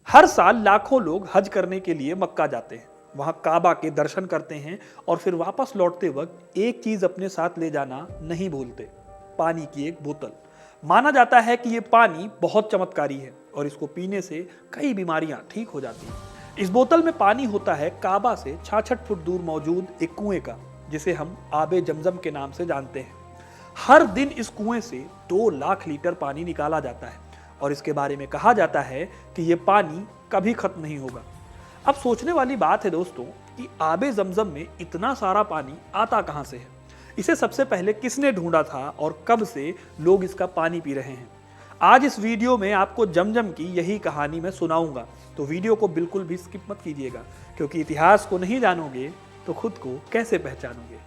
हर साल लाखों लोग हज करने के लिए मक्का जाते हैं, वहां काबा के दर्शन करते हैं और फिर वापस लौटते वक्त एक चीज अपने साथ ले जाना नहीं भूलते, पानी की एक बोतल। माना जाता है कि ये पानी बहुत चमत्कारी है और इसको पीने से कई बीमारियां ठीक हो जाती हैं। इस बोतल में पानी होता है काबा से 66 फुट दूर मौजूद एक कुएं का, जिसे हम आबे जमजम के नाम से जानते हैं। हर दिन इस कुएं से 2 लाख लीटर पानी निकाला जाता है और इसके बारे में कहा जाता है कि यह पानी कभी खत्म नहीं होगा। अब सोचने वाली बात है दोस्तों कि आबे जमजम में इतना सारा पानी आता कहां से है? इसे सबसे पहले किसने ढूंढा था और कब से लोग इसका पानी पी रहे हैं? आज इस वीडियो में आपको जमजम की यही कहानी मैं सुनाऊंगा, तो वीडियो को बिल्कुल भी स्किप मत कीजिएगा, क्योंकि इतिहास को नहीं जानोगे तो खुद को कैसे पहचानोगे।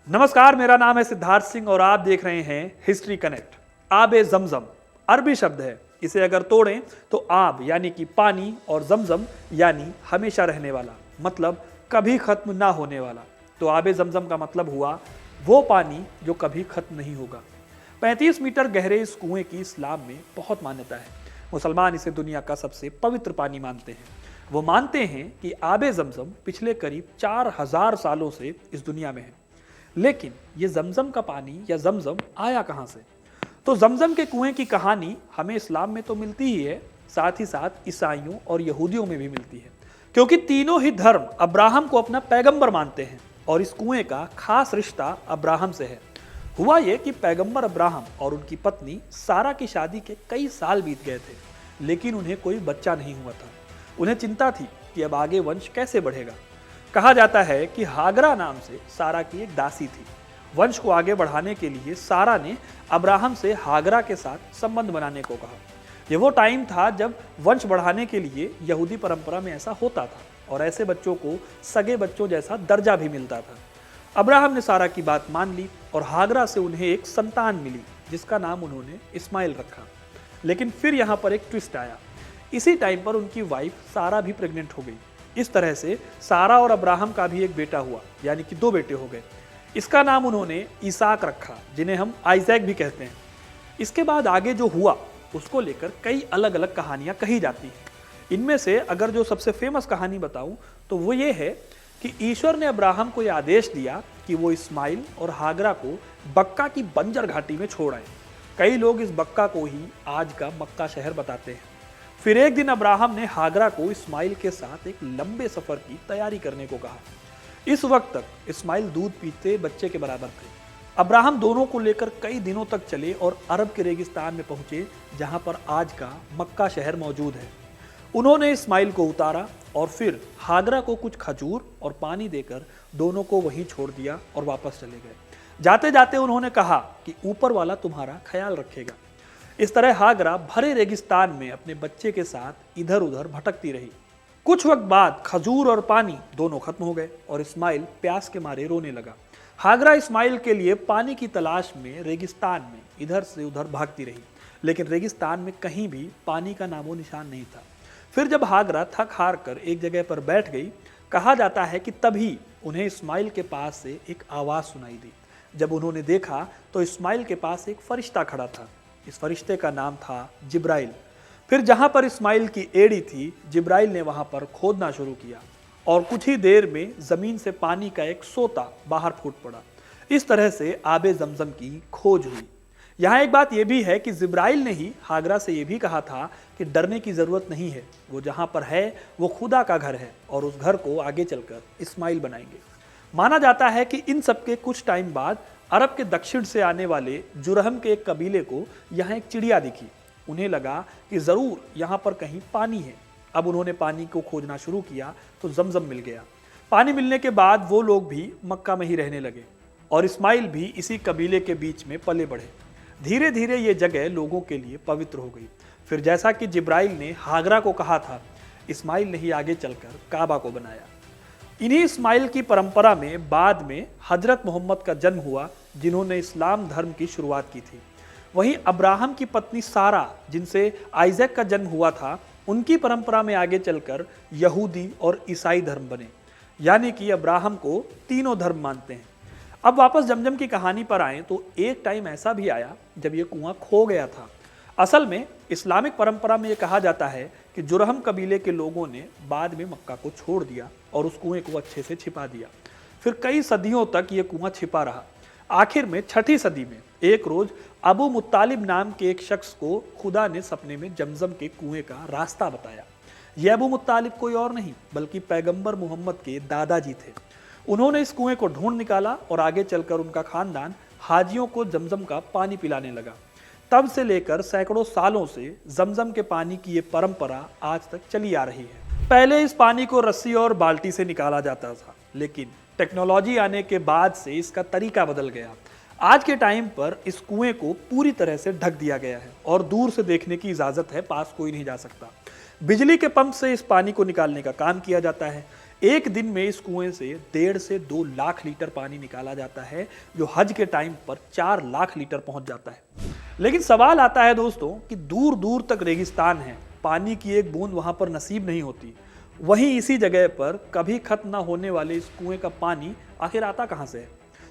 नमस्कार, मेरा नाम है सिद्धार्थ सिंह और आप देख रहे हैं हिस्ट्री कनेक्ट। आबे जमजम अरबी शब्द है। इसे अगर तोड़ें तो आब यानी कि पानी और जमजम यानी हमेशा रहने वाला, मतलब कभी खत्म ना होने वाला। तो आबे जमजम का मतलब हुआ वो पानी जो कभी खत्म नहीं होगा। 35 मीटर गहरे इस कुएं की इस्लाम में बहुत मान्यता है। मुसलमान इसे दुनिया का सबसे पवित्र पानी मानते हैं। वो मानते हैं कि आबे जमजम पिछले करीब 4000 सालों से इस दुनिया में है। लेकिन ये जमजम का पानी या जमजम आया कहां से? तो जमजम के कुएं की कहानी हमें इस्लाम में तो मिलती ही है, साथ ही साथ ईसाइयों और यहूदियों में भी मिलती है, क्योंकि तीनों ही धर्म अब्राहम को अपना पैगंबर मानते हैं और इस कुएं का खास रिश्ता अब्राहम से है। हुआ ये कि पैगंबर अब्राहम और उनकी पत्नी सारा की शादी के कई साल बीत गए थे, लेकिन उन्हें कोई बच्चा नहीं हुआ था। उन्हें चिंता थी कि अब आगे वंश कैसे बढ़ेगा। कहा जाता है कि हागरा नाम से सारा की एक दासी थी। वंश को आगे बढ़ाने के लिए सारा ने अब्राहम से हागरा के साथ संबंध बनाने को कहा। यह वो टाइम था जब वंश बढ़ाने के लिए यहूदी परंपरा में ऐसा होता था और ऐसे बच्चों को सगे बच्चों जैसा दर्जा भी मिलता था। अब्राहम ने सारा की बात मान ली और हागरा से उन्हें एक संतान मिली, जिसका नाम उन्होंने इस्माइल रखा। लेकिन फिर यहाँ पर एक ट्विस्ट आया। इसी टाइम पर उनकी वाइफ सारा भी प्रेग्नेंट हो गई। इस तरह से सारा और अब्राहम का भी एक बेटा हुआ, यानी कि 2 बेटे हो गए। इसका नाम उन्होंने ईसाक रखा, जिन्हें हम आइजैक भी कहते हैं। इसके बाद आगे जो हुआ उसको लेकर कई अलग अलग कहानियां कही जाती हैं। इनमें से अगर जो सबसे फेमस कहानी बताऊं तो वो ये है कि ईश्वर ने अब्राहम को यह आदेश दिया कि वो इस्माइल और हागरा को बक्का की बंजर घाटी में छोड़ आए। कई लोग इस बक्का को ही आज का मक्का शहर बताते हैं। फिर एक दिन अब्राहम ने हागरा को इस्माइल के साथ एक लंबे सफर की तैयारी करने को कहा। इस वक्त तक इस्माइल दूध पीते बच्चे के बराबर थे। अब्राहम दोनों को लेकर कई दिनों तक चले और अरब के रेगिस्तान में पहुंचे, जहां पर आज का मक्का शहर मौजूद है। उन्होंने इस्माइल को उतारा और फिर हागरा को कुछ खजूर और पानी देकर दोनों को वहीं छोड़ दिया और वापस चले गए। जाते जाते उन्होंने कहा कि ऊपर वाला तुम्हारा ख्याल रखेगा। इस तरह हागरा भरे रेगिस्तान में अपने बच्चे के साथ इधर उधर भटकती रही। कुछ वक्त बाद खजूर और पानी दोनों खत्म हो गए और इस्माइल प्यास के मारे रोने लगा। हागरा इस्माइल के लिए पानी की तलाश में रेगिस्तान में इधर से उधर भागती रही, लेकिन रेगिस्तान में कहीं भी पानी का नामो निशान नहीं था। फिर जब हागरा थक हार कर एक जगह पर बैठ गई, कहा जाता है कि तभी उन्हें इस्माइल के पास से एक आवाज़ सुनाई दी। जब उन्होंने देखा तो इस्माइल के पास एक फरिश्ता खड़ा था। इस फरिश्ते का नाम था जिब्राइल। फिर जहां पर इस्माइल की एड़ी थी, जिब्राइल ने वहां पर खोदना शुरू किया और कुछ ही देर में जमीन से पानी का एक सोता बाहर फूट पड़ा। इस तरह से आबे जमजम की खोज हुई। यहाँ एक बात यह भी है कि जिब्राइल ने ही हागरा से यह भी कहा था कि डरने की जरूरत नहीं है, वो जहां पर है वो खुदा का घर है और उस घर को आगे चलकर इस्माइल बनाएंगे। माना जाता है कि इन सबके कुछ टाइम बाद अरब के दक्षिण से आने वाले जुरहम के एक कबीले को यहाँ एक चिड़िया दिखी। उन्हें लगा कि जरूर यहाँ पर कहीं पानी है। अब उन्होंने पानी को खोजना शुरू किया तो जमजम मिल गया। पानी मिलने के बाद वो लोग भी मक्का में ही रहने लगे और इस्माइल भी इसी कबीले के बीच में पले बढ़े। धीरे धीरे ये जगह लोगों के लिए पवित्र हो गई। फिर जैसा कि जिब्राइल ने हागरा को कहा था, इस्माइल ने ही आगे चलकर काबा को बनाया। इन्हीं इस्माइल की परंपरा में बाद में हजरत मोहम्मद का जन्म हुआ, जिन्होंने इस्लाम धर्म की शुरुआत की थी। वहीं अब्राहम की पत्नी सारा, जिनसे आइजैक का जन्म हुआ था, उनकी परंपरा में आगे चलकर यहूदी और ईसाई धर्म बने। यानी कि अब्राहम को तीनों धर्म मानते हैं। अब वापस जमजम की कहानी पर आएं तो एक टाइम ऐसा भी आया जब ये कुआं खो गया था। असल में इस्लामिक परंपरा में ये कहा जाता है कि जुरहम कबीले के लोगों ने बाद में मक्का को छोड़ दिया और उस कुएं को अच्छे से छिपा दिया। फिर कई सदियों तक ये कुआं छिपा रहा। आखिर में 6ठी सदी में एक रोज अबू मुत्तालिब नाम के एक शख्स को खुदा ने सपने में जमजम के कुएं का रास्ता बताया। यह अबू मुत्तालिब कोई और नहीं बल्कि पैगंबर मोहम्मद के दादाजी थे। उन्होंने इस कुएं को ढूंढ निकाला और आगे चलकर उनका खानदान हाजियों को जमजम का पानी पिलाने लगा। तब से लेकर सैकड़ों सालों से जमजम के पानी की ये परंपरा आज तक चली आ रही है। पहले इस पानी को रस्सी और बाल्टी से निकाला जाता था, लेकिन टेक्नोलॉजी आने के बाद से इसका तरीका बदल गया। आज के टाइम पर इस कुएं को पूरी तरह से ढक दिया गया है और दूर से देखने की इजाजत है, पास कोई नहीं जा सकता। बिजली के पंप से इस पानी को निकालने का काम किया जाता है। एक दिन में इस कुएं से 1.5 से 2 लाख लीटर पानी निकाला जाता है, जो हज के टाइम पर 4 लाख लीटर पहुंच जाता है। लेकिन सवाल आता है दोस्तों कि दूर दूर तक रेगिस्तान है, पानी की एक बूंद वहां पर नसीब नहीं होती। वहीं इसी जगह पर कभी खत्म ना होने वाले इस कुएं का पानी आखिर आता कहां से है?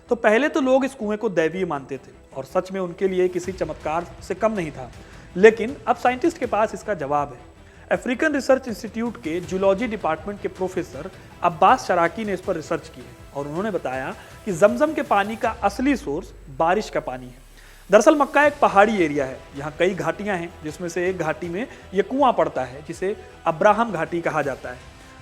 तो पहले तो लोग इस कुएं को दैवीय मानते थे और सच में उनके लिए किसी चमत्कार से कम नहीं था। लेकिन अब साइंटिस्ट के पास इसका जवाब है। अफ्रीकन रिसर्च इंस्टीट्यूट के जूलॉजी डिपार्टमेंट के प्रोफेसर अब्बास शराकी ने इस पर रिसर्च की है और उन्होंने बताया कि जमजम के पानी का असली सोर्स बारिश का पानी है। दरअसल मक्का एक पहाड़ी एरिया है, यहाँ कई घाटियां हैं, जिसमें से एक घाटी में यह कुआं पड़ता है जिसे अब्राहम घाटी कहा जाता है।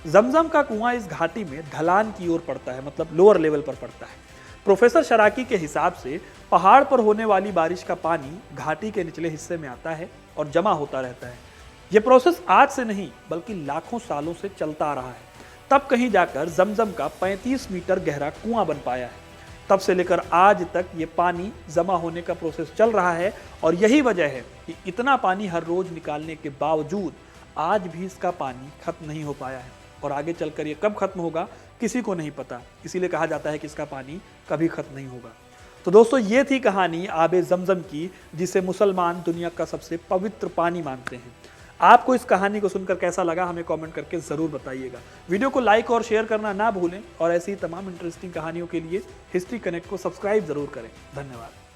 जमजम का कुआं इस घाटी में ढलान की ओर पड़ता है, मतलब लोअर लेवल पर पड़ता है। प्रोफेसर शराकी के हिसाब से पहाड़ पर होने वाली बारिश का पानी घाटी के निचले हिस्से में आता है और जमा होता रहता है। यह प्रोसेस आज से नहीं बल्कि लाखों सालों से चलता आ रहा है। तब कहीं जाकर जमजम का 35 मीटर गहरा कुआं बन पाया है। तब से लेकर आज तक ये पानी जमा होने का प्रोसेस चल रहा है और यही वजह है कि इतना पानी हर रोज निकालने के बावजूद आज भी इसका पानी खत्म नहीं हो पाया है और आगे चलकर ये कब खत्म होगा किसी को नहीं पता। इसीलिए कहा जाता है कि इसका पानी कभी खत्म नहीं होगा। तो दोस्तों, ये थी कहानी आबे जमजम की, जिसे मुसलमान दुनिया का सबसे पवित्र पानी मानते हैं। आपको इस कहानी को सुनकर कैसा लगा हमें कमेंट करके ज़रूर बताइएगा। वीडियो को लाइक और शेयर करना ना भूलें और ऐसी तमाम इंटरेस्टिंग कहानियों के लिए हिस्ट्री कनेक्ट को सब्सक्राइब ज़रूर करें। धन्यवाद।